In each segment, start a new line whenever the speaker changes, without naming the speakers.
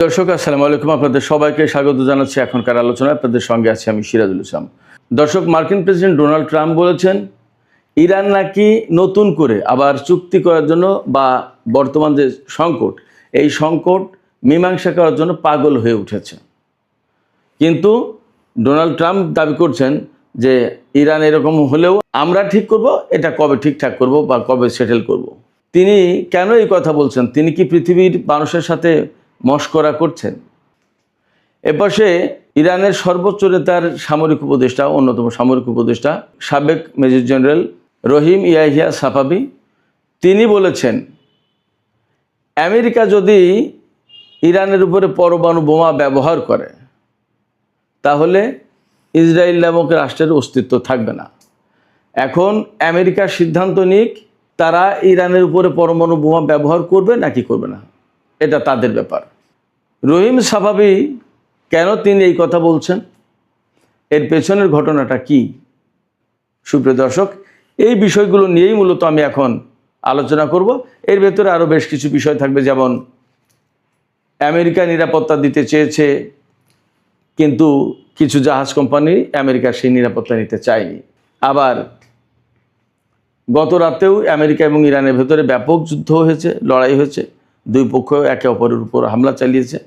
দর্শক আসসালামু আলাইকুম, আপনাদের সবাইকে স্বাগত জানাচ্ছি এখনকার আলোচনায়। আপনাদের সঙ্গে আছি আমি সিরাজুল ইসলাম। দর্শক, মার্কিন প্রেসিডেন্ট ডোনাল্ড ট্রাম্প বলেছেন ইরান নাকি নতুন করে আবার চুক্তি করার জন্য বা বর্তমান যে সংকট, এই সংকট মীমাংসা করার জন্য পাগল হয়ে উঠেছে। কিন্তু ডোনাল্ড ট্রাম্প দাবি করছেন যে ইরান এরকম হলেও আমরা ঠিক করব, এটা কবে ঠিকঠাক করব বা কবে সেটেল করব। তিনি কেন এই কথা বলছেন? তিনি কি পৃথিবীর মানুষের সাথে মশকরা করছেন? এপাশে ইরানের সর্বোচ্চ নেতার সামরিক উপদেষ্টা, অন্যতম সামরিক উপদেষ্টা সাবেক মেজর জেনারেল রহিম ইয়াহিয়া সাফাবি, তিনি বলেছেন আমেরিকা যদি ইরানের উপরে পরমাণু বোমা ব্যবহার করে তাহলে ইসরায়েল নামক রাষ্ট্রের অস্তিত্ব থাকবে না। এখন আমেরিকার সিদ্ধান্ত নিক তারা ইরানের উপরে পরমাণু বোমা ব্যবহার করবে নাকি করবে না, এটা তাদের ব্যাপার। রহিম সাফাবি কেন তিনি এই কথা বলছেন, এর পেছনের ঘটনাটা কি? সুপ্রিয় দর্শক, এই বিষয়গুলো নিয়েই মূলত আমি এখন আলোচনা করব। এর ভেতরে আরও বেশ কিছু বিষয় থাকবে, যেমন আমেরিকা নিরাপত্তা দিতে চেয়েছে কিন্তু কিছু জাহাজ কোম্পানি আমেরিকার সেই নিরাপত্তা নিতে চায়নি। আবার গত রাতেও আমেরিকা এবং ইরানের ভেতরে ব্যাপক যুদ্ধ হয়েছে, লড়াই হয়েছে, দুই পক্ষ একে অপরের উপর হামলা চালিয়েছে,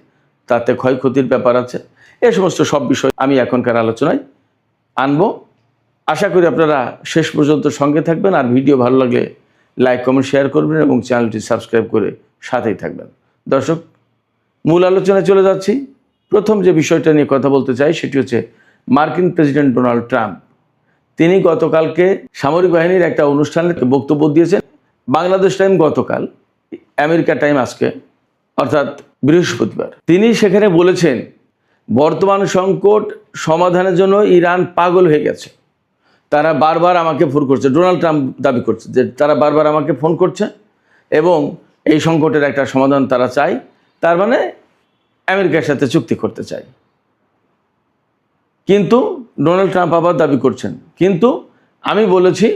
তাতে ক্ষয়ক্ষতির ব্যাপার আছে। এ সমস্ত সব বিষয় আমি এখনকার আলোচনায় আনব। আশা করি আপনারা শেষ পর্যন্ত সঙ্গে থাকবেন, আর ভিডিও ভালো লাগলে লাইক কমেন্ট শেয়ার করবেন এবং চ্যানেলটি সাবস্ক্রাইব করে সাথেই থাকবেন। দর্শক, মূল আলোচনায় চলে যাচ্ছি। প্রথম যে বিষয়টা নিয়ে কথা বলতে চাই সেটি হচ্ছে মার্কিন প্রেসিডেন্ট ডোনাল্ড ট্রাম্প। তিনি গতকালকে সামরিক বাহিনীর একটা অনুষ্ঠানে বক্তব্য দিয়েছেন। বাংলাদেশ টাইম গতকাল, আমেরিকা টাইম আজকে, অর্থাৎ বৃহস্পতিবার। তিনি সেখানে বলেছেন বর্তমান সংকট সমাধানের জন্য ইরান পাগল হয়ে গেছে। তারা বারবার আমাকে ফোন করছে, ডোনাল্ড ট্রাম্প দাবি করছে যে তারা বারবার আমাকে ফোন করছে এবং এই সংকটের একটা সমাধান তারা চায়, তার মানে আমেরিকার সাথে চুক্তি করতে চায়। কিন্তু ডোনাল্ড ট্রাম্প আবার দাবি করছেন কিন্তু আমি বলেছি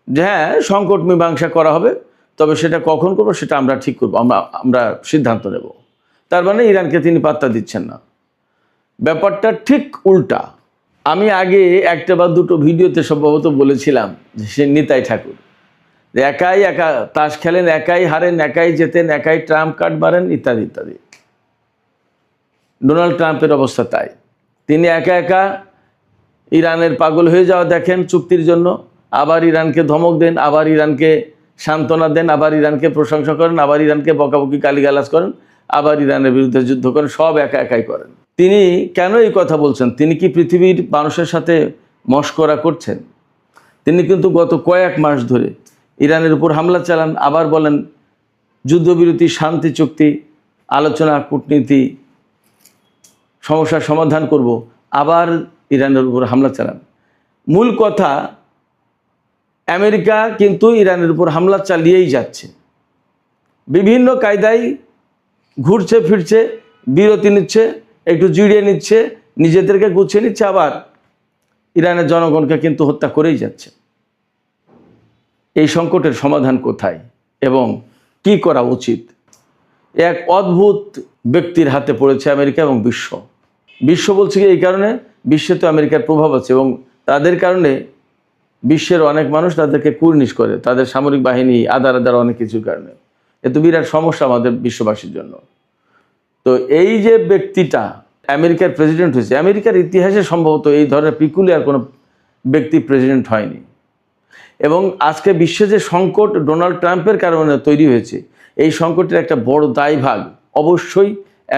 যে হ্যাঁ, সংকট মীমাংসা করা হবে, তবে সেটা কখন করবো সেটা আমরা ঠিক করবো, আমরা সিদ্ধান্ত নেব। তার মানে ইরানকে তিনি পাত্তা দিচ্ছেন না। ব্যাপারটা ঠিক উল্টা। আমি আগে একটা বা দুটো ভিডিওতে সম্ভবত বলেছিলাম যে সে নিতাই ঠাকুর, একাই একা তাস খেলেন, একাই হারেন, একাই জেতেন, একাই ট্রাম্প কার্ড মারেন, ইত্যাদি ইত্যাদি। ডোনাল্ড ট্রাম্পের অবস্থা তাই। তিনি একা একা ইরানের পাগল হয়ে যাওয়া দেখেন চুক্তির জন্য, আবার ইরানকে ধমক দেন, আবার ইরানকে সান্ত্বনা দেন, আবার ইরানকে প্রশংসা করেন, আবার ইরানকে বকাবকি গালিগালাজ করেন, আবার ইরানের বিরুদ্ধে যুদ্ধ করেন, সব একা একাই করেন। তিনি কেন এই কথা বলছেন? তিনি কি পৃথিবীর মানুষের সাথে মশকরা করছেন? তিনি কিন্তু গত কয়েক মাস ধরে ইরানের উপর হামলা চালান, আবার বলেন যুদ্ধবিরতি, শান্তি চুক্তি, আলোচনা, কূটনীতি, সমস্যার সমাধান করব, আবার ইরানের উপর হামলা চালান। মূল কথা, আমেরিকা কিন্তু ইরানের উপর হামলা চালিয়েই যাচ্ছে, বিভিন্ন কায়দায় ঘুরছে ফিরছে, বিরতি নিচ্ছে, একটু জিরিয়ে নিচ্ছে, নিজেদেরকে গুছিয়ে নিচ্ছে, আবার ইরানের জনগণকে কিন্তু হত্যা করেই যাচ্ছে। এই সংকটের সমাধান কোথায় এবং কি করা উচিত? এক অদ্ভুত ব্যক্তির হাতে পড়েছে আমেরিকা এবং বিশ্ব বলছে কি এই কারণে, বিশ্বে তো আমেরিকার প্রভাব আছে এবং তাদের কারণে বিশ্বের অনেক মানুষ তাদেরকে কুর্নিশ করে, তাদের সামরিক বাহিনী, আদার অনেক কিছুর কারণে। এ তো বিরাট সমস্যা আমাদের বিশ্ববাসীর জন্য। তো এই যে ব্যক্তিটা আমেরিকার প্রেসিডেন্ট হয়েছে, আমেরিকার ইতিহাসে সম্ভবত এই ধরনের পিকুলিয়ার কোনো ব্যক্তি প্রেসিডেন্ট হয়নি। এবং আজকে বিশ্বে যে সংকট ডোনাল্ড ট্রাম্পের কারণে তৈরি হয়েছে, এই সংকটের একটা বড় দায়ভাগ অবশ্যই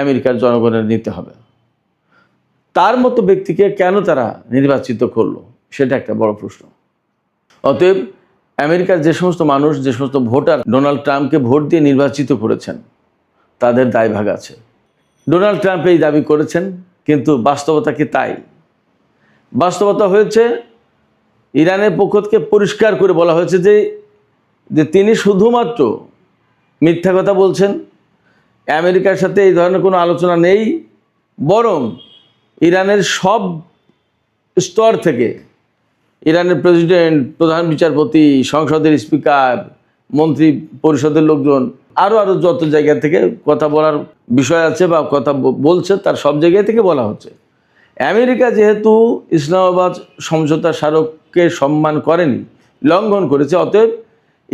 আমেরিকার জনগণের নিতে হবে। তার মতো ব্যক্তিকে কেন তারা নির্বাচিত করলো, সেটা একটা বড় প্রশ্ন। অতএব আমেরিকার যে সমস্ত মানুষ, যে সমস্ত ভোটার ডোনাল্ড ট্রাম্পকে ভোট দিয়ে নির্বাচিত করেছেন, তাদের দায়ভাগ আছে। ডোনাল্ড ট্রাম্প এই দাবি করেছেন, কিন্তু বাস্তবতা কি তাই? বাস্তবতা হয়েছে ইরানের পক্ষ থেকে পরিষ্কার করে বলা হয়েছে যে তিনি শুধুমাত্র মিথ্যা কথা বলছেন, আমেরিকার সাথে এই ধরনের কোনো আলোচনা নেই, বরং ইরানের সব স্তর থেকে, ইরানের প্রেসিডেন্ট, প্রধান বিচারপতি, সংসদের স্পিকার, মন্ত্রী পরিষদের লোকজন, আরও যত জায়গা থেকে কথা বলার বিষয় আছে বা কথা বলছে, তার সব জায়গায় থেকে বলা হচ্ছে আমেরিকা যেহেতু ইসলামাবাদ সমঝোতা স্মারককে সম্মান করেনি, লঙ্ঘন করেছে, অতএব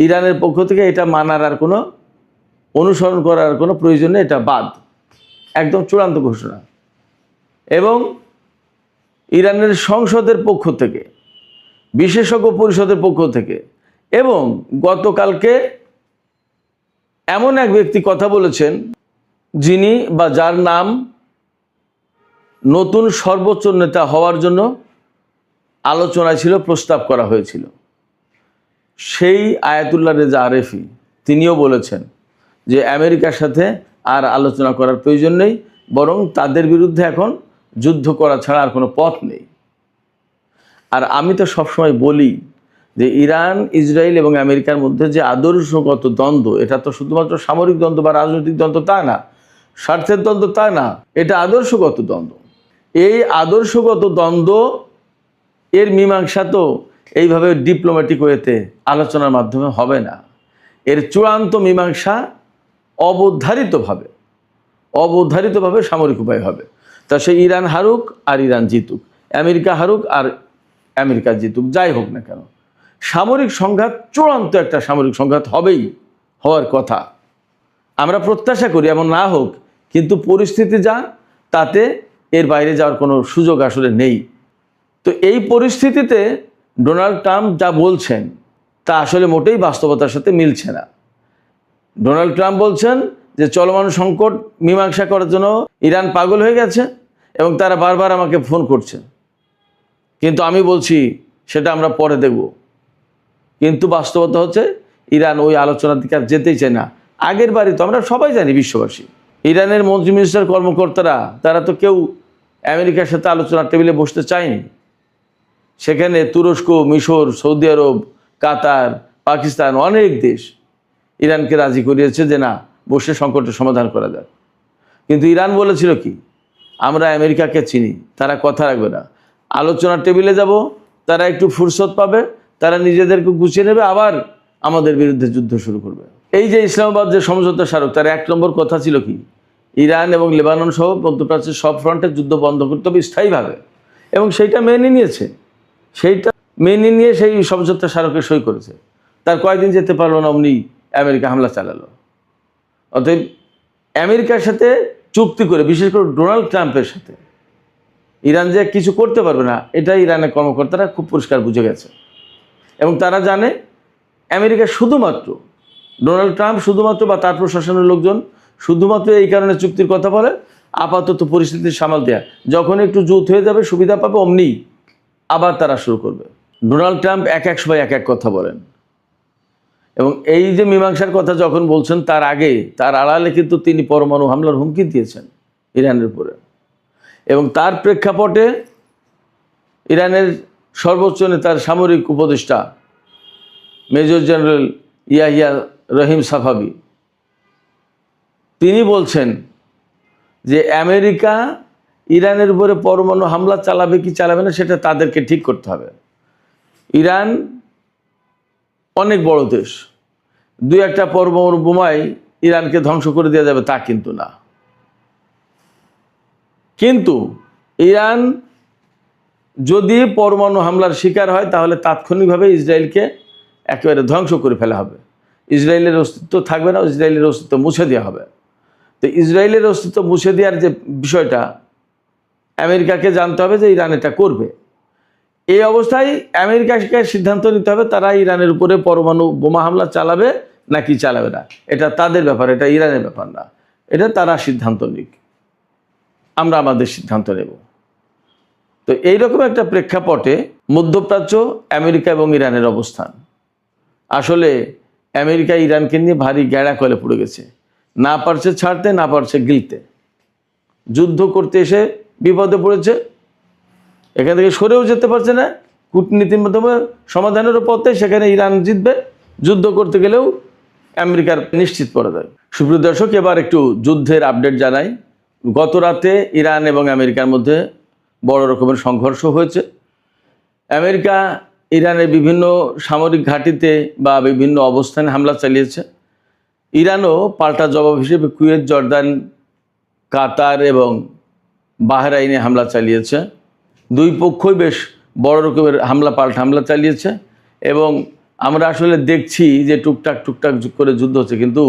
ইরানের পক্ষ থেকে এটা মানার আর কোনো অনুসরণ করার কোনো প্রয়োজন নেই, এটা বাদ, একদম চূড়ান্ত ঘোষণা। এবং ইরানের সংসদের পক্ষ থেকে, বিশেষজ্ঞ পরিষদের পক্ষ থেকে, এবং গতকালকে এমন এক ব্যক্তি কথা বলেছেন যিনি বা যার নাম নতুন সর্বোচ্চ নেতা হওয়ার জন্য আলোচনায় ছিল, প্রস্তাব করা হয়েছিল, সেই আয়াতুল্লাহ রেজা আরেফি তিনিও বলেছেন যে আমেরিকার সাথে আর আলোচনা করার প্রয়োজন নেই, বরং তাদের বিরুদ্ধে এখন যুদ্ধ করা ছাড়া আর কোনো পথ নেই। আর আমি তো সবসময় বলি যে ইরান, ইসরায়েল এবং আমেরিকার মধ্যে যে আদর্শগত দ্বন্দ্ব, এটা তো শুধুমাত্র সামরিক দ্বন্দ্ব বা রাজনৈতিক দ্বন্দ্ব তা না, স্বার্থের দ্বন্দ্ব তা না, এটা আদর্শগত দ্বন্দ্ব। এই আদর্শগত দ্বন্দ্ব এর মীমাংসা তো এইভাবে ডিপ্লোম্যাটিক ওয়েতে আলোচনার মাধ্যমে হবে না। এর চূড়ান্ত মীমাংসা অবধারিতভাবে সামরিক উপায় হবে। তা সে ইরান হারুক আর ইরান জিতুক, আমেরিকা হারুক আর আমেরিকা জিতুক, যাই হোক না কেন, সামরিক সংঘাত, চূড়ান্ত একটা সামরিক সংঘাত হওয়ার কথা। আমরা প্রত্যাশা করি এমন না হোক, কিন্তু পরিস্থিতি যা, তাতে এর বাইরে যাওয়ার কোনো সুযোগ আসলে নেই। তো এই পরিস্থিতিতে ডোনাল্ড ট্রাম্প যা বলছেন তা আসলে মোটেই বাস্তবতার সাথে মিলছে না। ডোনাল্ড ট্রাম্প বলছেন যে চলমান সংকট মীমাংসা করার জন্য ইরান পাগল হয়ে গেছে এবং তারা বারবার আমাকে ফোন করছে, কিন্তু আমি বলছি সেটা আমরা পরে দেখব। কিন্তু বাস্তবতা হচ্ছে ইরান ওই আলোচনার দিকে আর যেতেই চায় না। আগের বারই তো আমরা সবাই জানি, বিশ্ববাসী, ইরানের মন্ত্রী মিনিস্টার কর্মকর্তারা তারা তো কেউ আমেরিকার সাথে আলোচনার টেবিলে বসতে চায়নি। সেখানে তুরস্ক, মিশর, সৌদি আরব, কাতার, পাকিস্তান, অনেক দেশ ইরানকে রাজি করিয়েছে যে না, বসে সংকটের সমাধান করা যায়। কিন্তু ইরান বলেছিল কি, আমরা আমেরিকাকে চিনি, তারা কথা রাখবে না, আলোচনার টেবিলে যাব, তারা একটু ফুরসত পাবে, তারা নিজেদেরকে গুছিয়ে নেবে, আবার আমাদের বিরুদ্ধে যুদ্ধ শুরু করবে। এই যে ইসলামাবাদ যে সমঝোতা স্মারক, তার 1 নম্বর কথা ছিল কি, ইরান এবং লেবানন সহ মধ্যপ্রাচ্যের সব ফ্রন্টে যুদ্ধ বন্ধ করতে হবে স্থায়ীভাবে, এবং সেইটা মেনে নিয়েছে। সেইটা মেনে নিয়ে সেই সমঝোতা স্মারকে সই করেছে। তার কয়েকদিন যেতে পারলো না, অমনি আমেরিকা হামলা চালালো। অতএব আমেরিকার সাথে চুক্তি করে, বিশেষ করে ডোনাল্ড ট্রাম্পের সাথে ইরান যে কিছু করতে পারবে না, এটা ইরানের কর্মকর্তারা খুব পরিষ্কার বুঝে গেছে। এবং তারা জানে আমেরিকা শুধুমাত্র, ডোনাল্ড ট্রাম্প শুধুমাত্র বা তার প্রশাসনের লোকজন শুধুমাত্র এই কারণে চুক্তির কথা বলে, আপাতত পরিস্থিতি সামাল দেয়া, যখন একটু জুত হয়ে যাবে, সুবিধা পাবে, অমনি আবার তারা শুরু করবে। ডোনাল্ড ট্রাম্প এক সময় এক কথা বলেন, এবং এই যে মীমাংসার কথা যখন বলছেন, তার আগে, তার আড়ালে কিন্তু তিনি পরমাণু হামলার হুমকি দিয়েছেন ইরানের উপরে। এবং তার প্রেক্ষাপটে ইরানের সর্বোচ্চ নেতার সামরিক উপদেষ্টা মেজর জেনারেল ইয়াহিয়া রহিম সাফাবি, তিনি বলছেন যে আমেরিকা ইরানের উপরে পরমাণু হামলা চালাবে কি চালাবে না সেটা তাদেরকে ঠিক করতে হবে। ইরান অনেক বড় দেশ, 2-1টা পরমাণু বোমায় ইরানকে ধ্বংস করে দেওয়া যাবে তা কিন্তু না। কিন্তু ইরান যদি পরমাণু হামলার শিকার হয়, তাহলে তাৎক্ষণিকভাবে ইসরায়েলকে একেবারে ধ্বংস করে ফেলা হবে। ইসরায়েলের অস্তিত্ব থাকবে না, ইসরায়েলের অস্তিত্ব মুছে দেওয়া হবে। তো ইসরায়েলের অস্তিত্ব মুছে দেওয়ার যে বিষয়টা আমেরিকাকে জানতে হবে যে ইরান এটা করবে। এই অবস্থায় আমেরিকাকে সিদ্ধান্ত নিতে হবে তারা ইরানের উপরে পরমাণু বোমা হামলা চালাবে নাকি চালাবে না। এটা তাদের ব্যাপার, এটা ইরানের ব্যাপার না। এটা তারা সিদ্ধান্ত নিক, আমরা আমাদের সিদ্ধান্ত নেব। তো এইরকম একটা প্রেক্ষাপটে মধ্যপ্রাচ্য, আমেরিকা এবং ইরানের অবস্থান, আসলে আমেরিকা ইরানকে নিয়ে ভারী গ্যাড়া কলে পড়ে গেছে। না পারছে ছাড়তে, না পারছে গিলতে। যুদ্ধ করতে এসে বিপদে পড়েছে, এখান থেকে সরেও যেতে পারছে না। কূটনীতির মাধ্যমে সমাধানের পথে সেখানে ইরান জিতবে, যুদ্ধ করতে গেলেও আমেরিকার নিশ্চিত পরাজয়। সুপ্রিয় দর্শক, এবার একটু যুদ্ধের আপডেট জানাই। গত রাতে ইরান এবং আমেরিকার মধ্যে বড় রকমের সংঘর্ষ হয়েছে। আমেরিকা ইরানের বিভিন্ন সামরিক ঘাঁটিতে বা বিভিন্ন অবস্থানে হামলা চালিয়েছে। ইরানও পাল্টা জবাব হিসেবে কুয়েত, জর্দান কাতার এবং বাহরাইনে হামলা চালিয়েছে। দুই পক্ষই বেশ বড় রকমের পাল্টা হামলা চালিয়েছে এবং আমরা আসলে দেখছি যে টুকটাক করে যুদ্ধ হচ্ছে, কিন্তু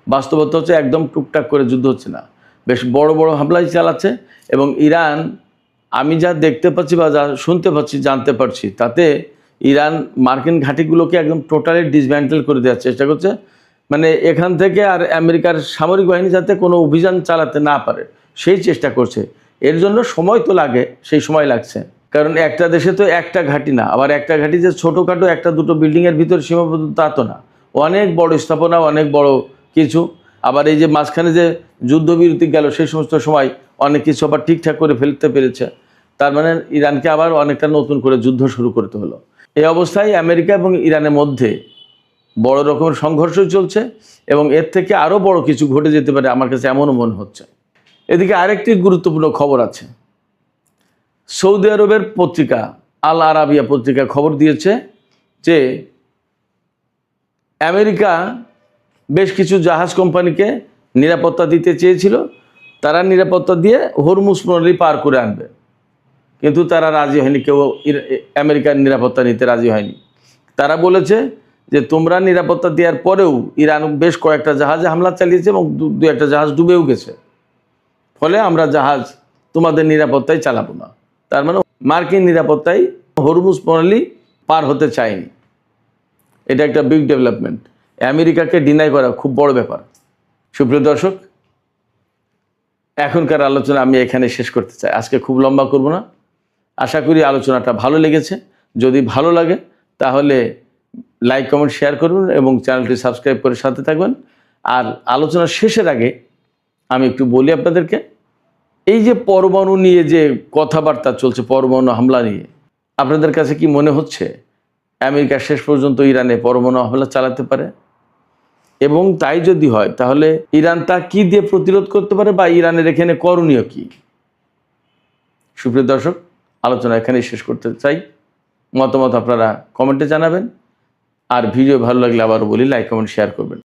বাস্তবতা হচ্ছে একদম টুকটাক করে যুদ্ধ হচ্ছে না, বেশ বড় বড় হামলাই চালাচ্ছে। এবং ইরান, আমি যা দেখতে পাচ্ছি বা যা শুনতে পাচ্ছি, জানতে পারছি, তাতে ইরান মার্কিন ঘাঁটিগুলোকে একদম টোটালি ডিসম্যান্টেল করে দেওয়ার চেষ্টা করছে। মানে এখান থেকে আর আমেরিকার সামরিক বাহিনী যাতে কোনো অভিযান চালাতে না পারে সেই চেষ্টা করছে। এর জন্য সময় তো লাগে, সেই সময় লাগছে, কারণ একটা দেশে তো একটা ঘাঁটি না, আবার একটা ঘাঁটি যে ছোটোখাটো একটা দুটো বিল্ডিংয়ের ভিতর সীমাবদ্ধ তা তো না, অনেক বড় স্থাপনা, অনেক বড় কিছু। আবার এই যে মাঝখানে যে যুদ্ধবিরতি গেল সেই সমস্ত সময় অনেক কিছু আবার ঠিকঠাক করে ফেলতে পেরেছে। তার মানে ইরানকে আবার অনেকটা নতুন করে যুদ্ধ শুরু করতে হলো। এই অবস্থায় আমেরিকা এবং ইরানের মধ্যে বড় রকমের সংঘর্ষ চলছে এবং এর থেকে আরও বড় কিছু ঘটে যেতে পারে, আমার কাছে এমনও মনে হচ্ছে। এদিকে আরেকটি গুরুত্বপূর্ণ খবর আছে। সৌদি আরবের পত্রিকা আল আরাবিয়া পত্রিকা খবর দিয়েছে যে আমেরিকা বেশ কিছু জাহাজ কোম্পানিকে নিরাপত্তা দিতে চেয়েছিল, তারা নিরাপত্তা দিয়ে হরমুজ প্রণালী পার করে আনবে, কিন্তু তারা রাজি হয়নি, কেউ আমেরিকার নিরাপত্তা নিতে রাজি হয়নি। তারা বলেছে যে তোমরা নিরাপত্তা দেওয়ার পরেও ইরান বেশ কয়েকটা জাহাজে হামলা চালিয়েছে এবং দু একটা জাহাজ ডুবেও গেছে, ফলে আমরা জাহাজ তোমাদের নিরাপত্তায় চালাবো না। তার মানে মার্কিন নিরাপত্তায় হরমুজ প্রণালী পার হতে চায়নি। এটা একটা বিগ ডেভেলপমেন্ট। আমেরিকাকে ডিনাই করা খুব বড় ব্যাপার। সুপ্রিয় দর্শক, এখনকার আলোচনা আমি এখানে শেষ করতে চাই, আজকে খুব লম্বা করব না। আশা করি আলোচনাটা ভালো লেগেছে। যদি ভালো লাগে তাহলে লাইক, কমেন্ট, শেয়ার করবেন এবং চ্যানেলটি সাবস্ক্রাইব করে সাথে থাকবেন। আর আলোচনার শেষের আগে আমি একটু বলি আপনাদেরকে, এই যে পরমাণু নিয়ে যে কথাবার্তা চলছে, পরমাণু হামলা নিয়ে, আপনাদের কাছে কি মনে হচ্ছে আমেরিকা শেষ পর্যন্ত ইরানে পরমাণু হামলা চালাতে পারে? এবং তাই যদি হয় তাহলে ইরান তা কি দিয়ে প্রতিরোধ করতে পারে বা ইরানের এখানে করণীয় কি? সুপ্রিয় দর্শক, আলোচনা এখানেই শেষ করতে চাই। মতামত আপনারা কমেন্টে জানাবেন। আর ভিডিও ভালো লাগলে আবারও বলি, লাইক, কমেন্ট, শেয়ার করবেন।